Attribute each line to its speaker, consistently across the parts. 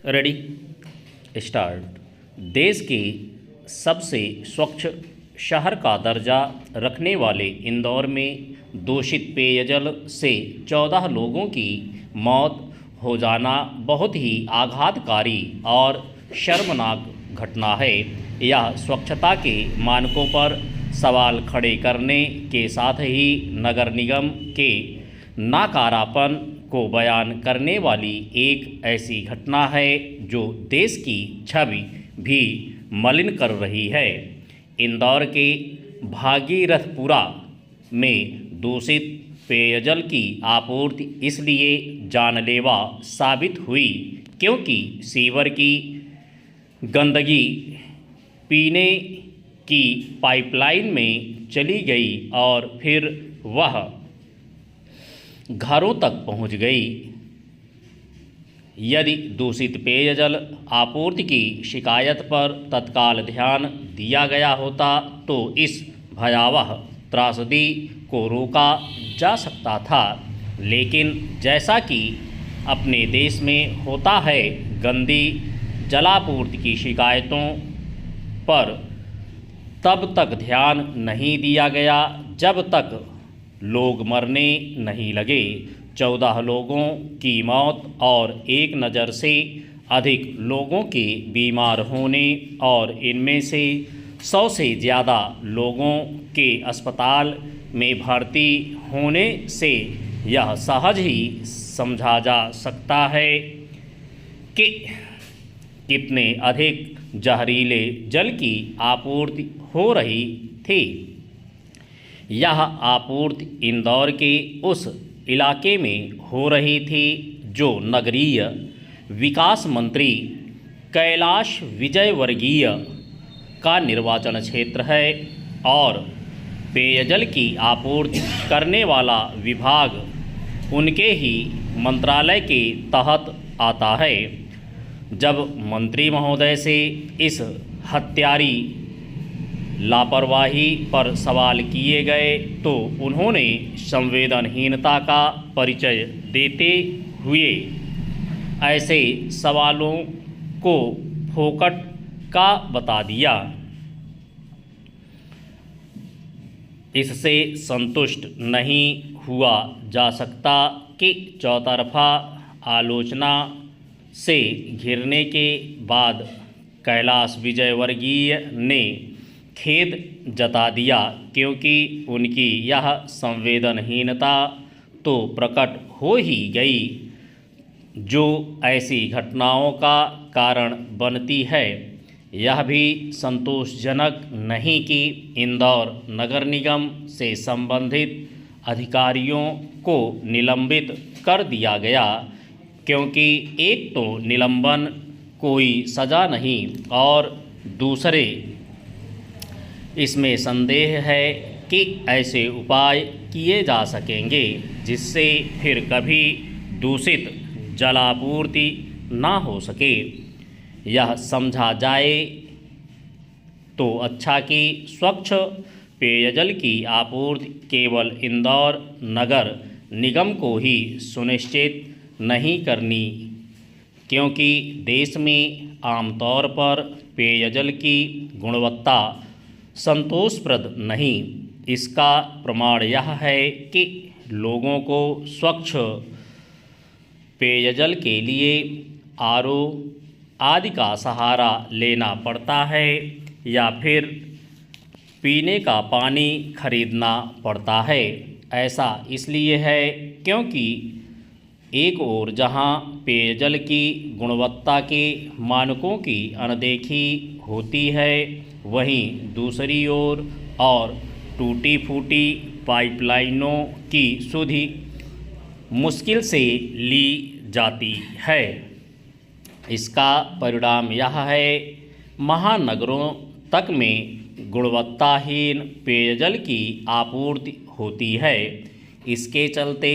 Speaker 1: Ready start. देश के सबसे स्वच्छ शहर का दर्जा रखने वाले इंदौर में दूषित पेयजल से 14 लोगों की मौत हो जाना बहुत ही आघातकारी और शर्मनाक घटना है। यह स्वच्छता के मानकों पर सवाल खड़े करने के साथ ही नगर निगम के नाकारापन को बयान करने वाली एक ऐसी घटना है जो देश की छवि भी मलिन कर रही है। इंदौर के भागीरथपुरा में दूषित पेयजल की आपूर्ति इसलिए जानलेवा साबित हुई क्योंकि सीवर की गंदगी पीने की पाइपलाइन में चली गई और फिर वह घरों तक पहुंच गई। यदि दूषित पेयजल आपूर्ति की शिकायत पर तत्काल ध्यान दिया गया होता तो इस भयावह त्रासदी को रोका जा सकता था, लेकिन जैसा कि अपने देश में होता है, गंदी जलापूर्ति की शिकायतों पर तब तक ध्यान नहीं दिया गया जब तक लोग मरने नहीं लगे। 14 लोगों की मौत और एक नज़र से अधिक लोगों के बीमार होने और इनमें से 100 से ज़्यादा लोगों के अस्पताल में भर्ती होने से यह सहज ही समझा जा सकता है कि कितने अधिक जहरीले जल की आपूर्ति हो रही थी। यह आपूर्ति इंदौर के उस इलाके में हो रही थी जो नगरीय विकास मंत्री कैलाश विजयवर्गीय का निर्वाचन क्षेत्र है और पेयजल की आपूर्ति करने वाला विभाग उनके ही मंत्रालय के तहत आता है। जब मंत्री महोदय से इस हत्यारी लापरवाही पर सवाल किए गए तो उन्होंने संवेदनहीनता का परिचय देते हुए ऐसे सवालों को फोकट का बता दिया। इससे संतुष्ट नहीं हुआ जा सकता कि चौतरफा आलोचना से घिरने के बाद कैलाश विजयवर्गीय ने खेद जता दिया क्योंकि उनकी यह संवेदनहीनता तो प्रकट हो ही गई जो ऐसी घटनाओं का कारण बनती है। यह भी संतोषजनक नहीं कि इंदौर नगर निगम से संबंधित अधिकारियों को निलंबित कर दिया गया क्योंकि एक तो निलंबन कोई सज़ा नहीं और दूसरे इसमें संदेह है कि ऐसे उपाय किए जा सकेंगे जिससे फिर कभी दूषित जलापूर्ति ना हो सके। यह समझा जाए तो अच्छा कि स्वच्छ पेयजल की आपूर्ति केवल इंदौर नगर निगम को ही सुनिश्चित नहीं करनी क्योंकि देश में आमतौर पर पेयजल की गुणवत्ता संतोषप्रद नहीं। इसका प्रमाण यह है कि लोगों को स्वच्छ पेयजल के लिए आरओ आदि का सहारा लेना पड़ता है या फिर पीने का पानी खरीदना पड़ता है। ऐसा इसलिए है क्योंकि एक ओर जहां पेयजल की गुणवत्ता के मानकों की अनदेखी होती है वहीं दूसरी ओर और टूटी फूटी पाइपलाइनों की सुधि मुश्किल से ली जाती है। इसका परिणाम यह है महानगरों तक में गुणवत्ताहीन पेयजल की आपूर्ति होती है। इसके चलते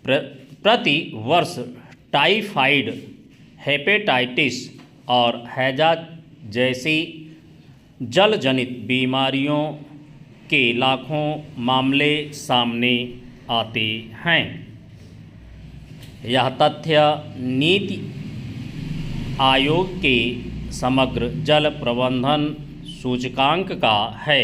Speaker 1: प्रति वर्ष टाइफाइड, हेपेटाइटिस और हैजा जैसी जल जनित बीमारियों के लाखों मामले सामने आते हैं। यह तथ्य नीति आयोग के समग्र जल प्रबंधन सूचकांक का है।